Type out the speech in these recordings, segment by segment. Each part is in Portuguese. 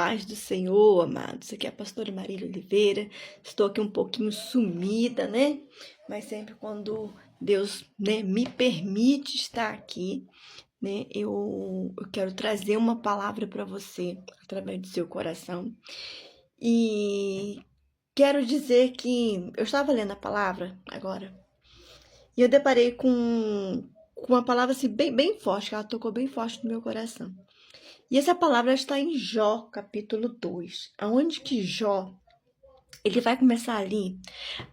Paz do Senhor, amados. Aqui é a pastora Marília Oliveira. Estou aqui um pouquinho sumida, né? Mas sempre quando Deus, né, me permite estar aqui, né, eu quero trazer uma palavra para você através do seu coração. E quero dizer que eu estava lendo a palavra agora e eu deparei com uma palavra assim, bem forte, que ela tocou bem forte no meu coração. E essa palavra está em Jó, capítulo 2, aonde que Jó, ele vai começar ali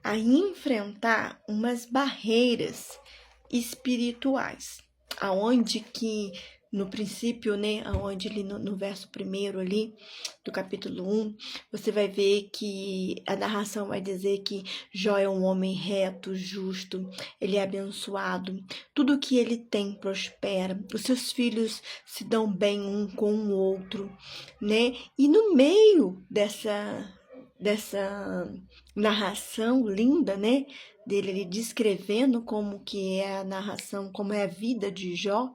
a enfrentar umas barreiras espirituais, aonde que no princípio, né, aonde ele no verso 1 ali do capítulo 1, você vai ver que a narração vai dizer que Jó é um homem reto, justo, ele é abençoado, tudo que ele tem prospera, os seus filhos se dão bem um com o outro, né? E no meio dessa narração linda, né, dele ali descrevendo como que é a narração, como é a vida de Jó,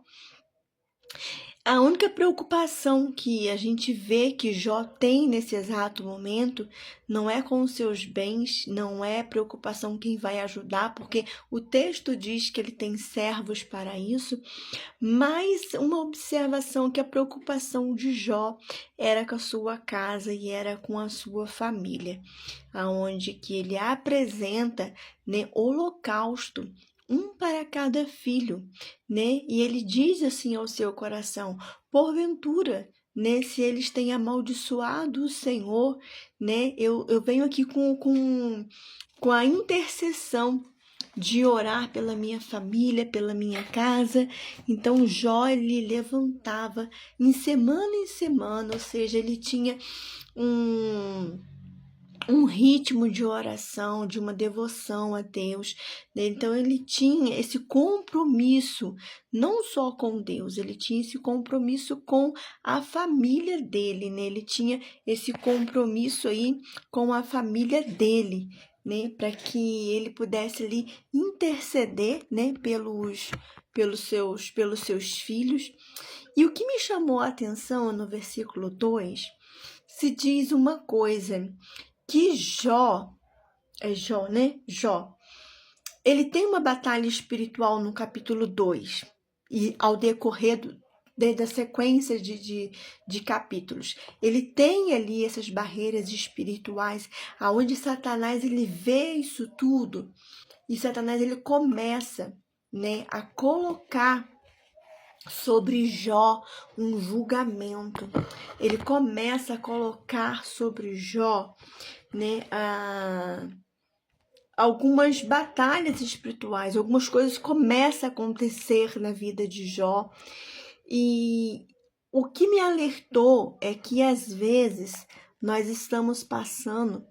a única preocupação que a gente vê que Jó tem nesse exato momento não é com os seus bens, não é preocupação quem vai ajudar, porque o texto diz que ele tem servos para isso, mas uma observação que a preocupação de Jó era com a sua casa e era com a sua família, aonde que ele apresenta, né, holocausto, um para cada filho, né? E ele diz assim ao seu coração: porventura, né, se eles têm amaldiçoado o Senhor, né, eu venho aqui com a intercessão de orar pela minha família, pela minha casa. Então Jó, ele levantava em semana, ou seja, ele tinha um ritmo de oração, de uma devoção a Deus, né? Então ele tinha esse compromisso, não só com Deus, ele tinha esse compromisso com a família dele, né? Ele tinha esse compromisso aí com a família dele, né? Para que ele pudesse ali interceder, né? Pelos seus filhos. E o que me chamou a atenção no versículo 2, se diz uma coisa, que Jó, né? Jó, ele tem uma batalha espiritual no capítulo 2, e ao decorrer da sequência de capítulos, ele tem ali essas barreiras espirituais, aonde Satanás, ele vê isso tudo, e Satanás, ele começa, né, a colocar sobre Jó um julgamento. Ele começa a colocar sobre Jó, né, algumas batalhas espirituais, algumas coisas começam a acontecer na vida de Jó. E o que me alertou é que às vezes nós estamos passando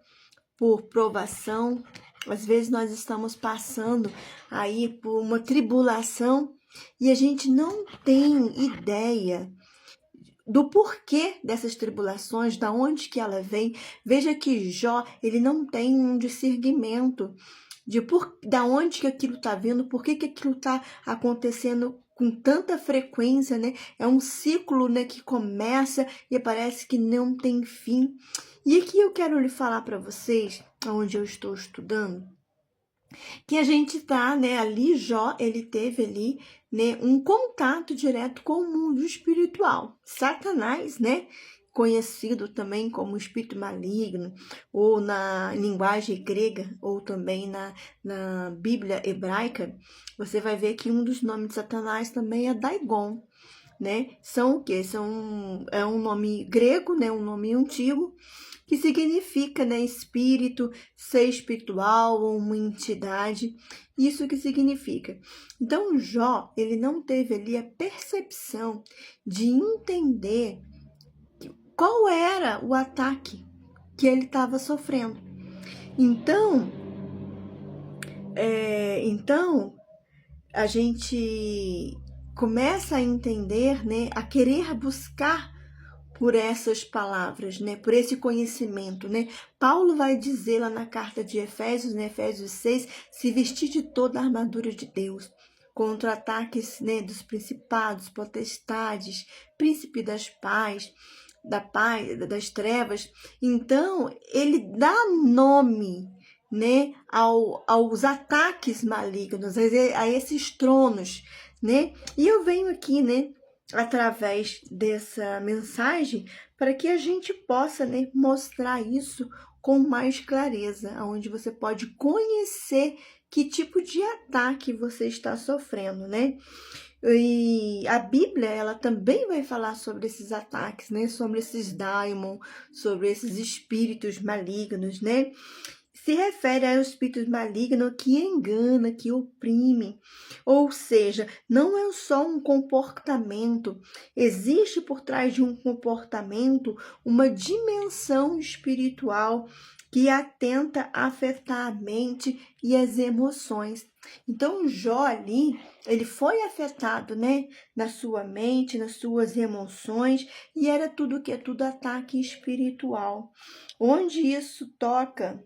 por provação, às vezes nós estamos passando aí por uma tribulação e a gente não tem ideia do porquê dessas tribulações, da onde que ela vem. Veja que Jó, ele não tem um discernimento da onde que aquilo está vindo, por que aquilo está acontecendo com tanta frequência, né? É um ciclo, né, que começa e parece que não tem fim. E aqui eu quero lhe falar para vocês, onde eu estou estudando, que a gente tá, né, ali Jó, ele teve ali, né, um contato direto com o mundo espiritual. Satanás, né, conhecido também como espírito maligno, ou na linguagem grega, ou também na Bíblia hebraica, você vai ver que um dos nomes de Satanás também é Dagon, né? São o quê? É um nome grego, né, um nome antigo, que significa, né, espírito, ser espiritual ou uma entidade. Isso que significa. Então, Jó, ele não teve ali a percepção de entender qual era o ataque que ele estava sofrendo. Então, a gente começa a entender, né, a querer buscar por essas palavras, né, por esse conhecimento, né? Paulo vai dizer lá na carta de Efésios, né, Efésios 6, se vestir de toda a armadura de Deus, contra ataques, né, dos principados, potestades, príncipe das paz, da paz, das trevas. Então, ele dá nome, né, aos ataques malignos, a esses tronos, né? E eu venho aqui, né, através dessa mensagem, para que a gente possa, né, mostrar isso com mais clareza, onde você pode conhecer que tipo de ataque você está sofrendo, né? E a Bíblia, ela também vai falar sobre esses ataques, né? Sobre esses daimon, sobre esses espíritos malignos, né? Se refere ao espírito maligno que engana, que oprime. Ou seja, não é só um comportamento, existe por trás de um comportamento uma dimensão espiritual que atenta a afetar a mente e as emoções. Então, Jó ali, ele foi afetado, né, na sua mente, nas suas emoções, e era tudo que é tudo ataque espiritual. Onde isso toca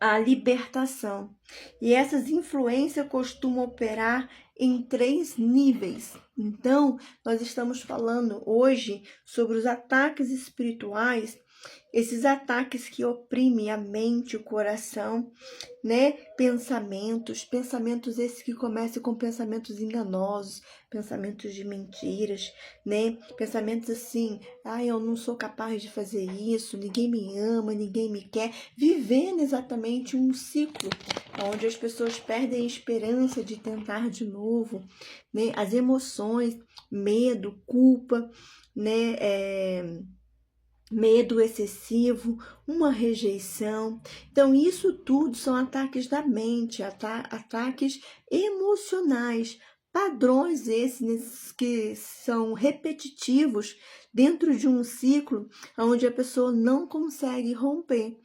a libertação. E essas influências costumam operar em 3 níveis. Então, nós estamos falando hoje sobre os ataques espirituais, esses ataques que oprimem a mente, o coração, né? Pensamentos esses que começam com pensamentos enganosos, pensamentos de mentiras, né? Pensamentos assim, eu não sou capaz de fazer isso, ninguém me ama, ninguém me quer, vivendo exatamente um ciclo onde as pessoas perdem a esperança de tentar de novo, né? As emoções, medo, culpa, né? Medo excessivo, uma rejeição. Então, isso tudo são ataques da mente, ataques emocionais, padrões esses que são repetitivos dentro de um ciclo onde a pessoa não consegue romper,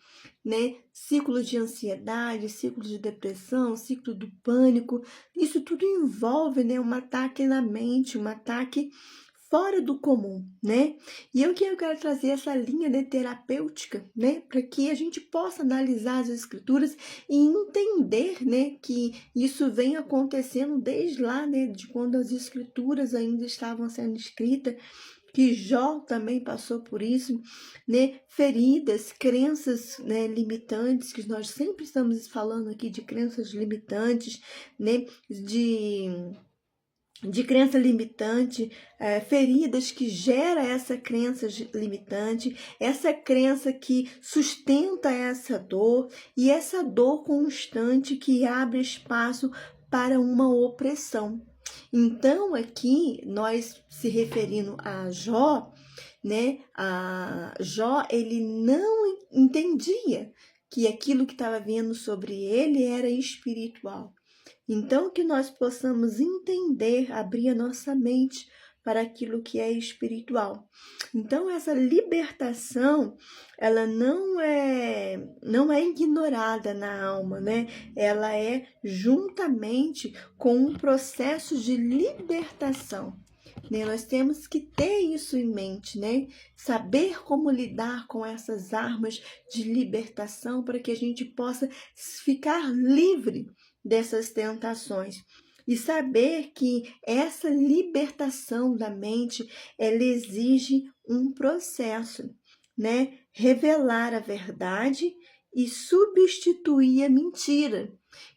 né? Ciclo de ansiedade, ciclo de depressão, ciclo do pânico, isso tudo envolve, né, um ataque na mente, um ataque fora do comum, né? E eu quero trazer essa linha de terapêutica, né, para que a gente possa analisar as escrituras e entender, né, que isso vem acontecendo desde lá, né, de quando as escrituras ainda estavam sendo escritas, que Jó também passou por isso, né? Feridas, crenças, né, limitantes, que nós sempre estamos falando aqui de crenças limitantes, né? De crença limitante, feridas que gera essa crença limitante, essa crença que sustenta essa dor e essa dor constante que abre espaço para uma opressão. Então, aqui, nós se referindo a Jó, né? A Jó, ele não entendia que aquilo que estava vindo sobre ele era espiritual. Então, que nós possamos entender, abrir a nossa mente para aquilo que é espiritual. Então, essa libertação, ela não é ignorada na alma, né? Ela é juntamente com um processo de libertação. Né? Nós temos que ter isso em mente, né? Saber como lidar com essas armas de libertação para que a gente possa ficar livre dessas tentações. E saber que essa libertação da mente, ela exige um processo, né? Revelar a verdade e substituir a mentira.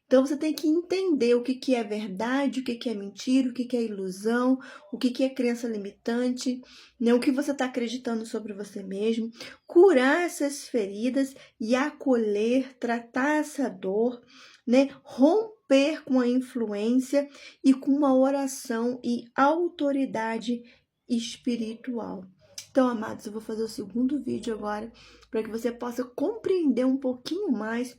Então, você tem que entender o que é verdade, o que é mentira, o que é ilusão, o que é crença limitante, né? O que você está acreditando sobre você mesmo, curar essas feridas e acolher, tratar essa dor, né? Romper com a influência e com uma oração e autoridade espiritual. Então, amados, eu vou fazer o segundo vídeo agora para que você possa compreender um pouquinho mais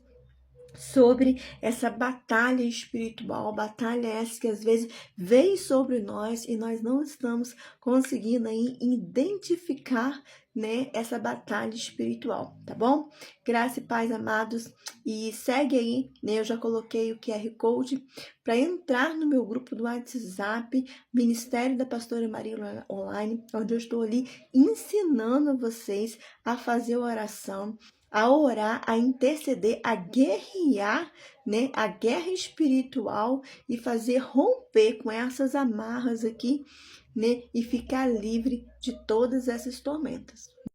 sobre essa batalha espiritual, batalha essa que às vezes vem sobre nós e nós não estamos conseguindo aí identificar, né, essa batalha espiritual, tá bom? Graça e paz, amados, e segue aí, né, eu já coloquei o QR Code para entrar no meu grupo do WhatsApp, Ministério da Pastora Maria Online, onde eu estou ali ensinando vocês a fazer oração, a orar, a interceder, a guerrear, né, a guerra espiritual e fazer romper com essas amarras aqui, né, e ficar livre de todas essas tormentas.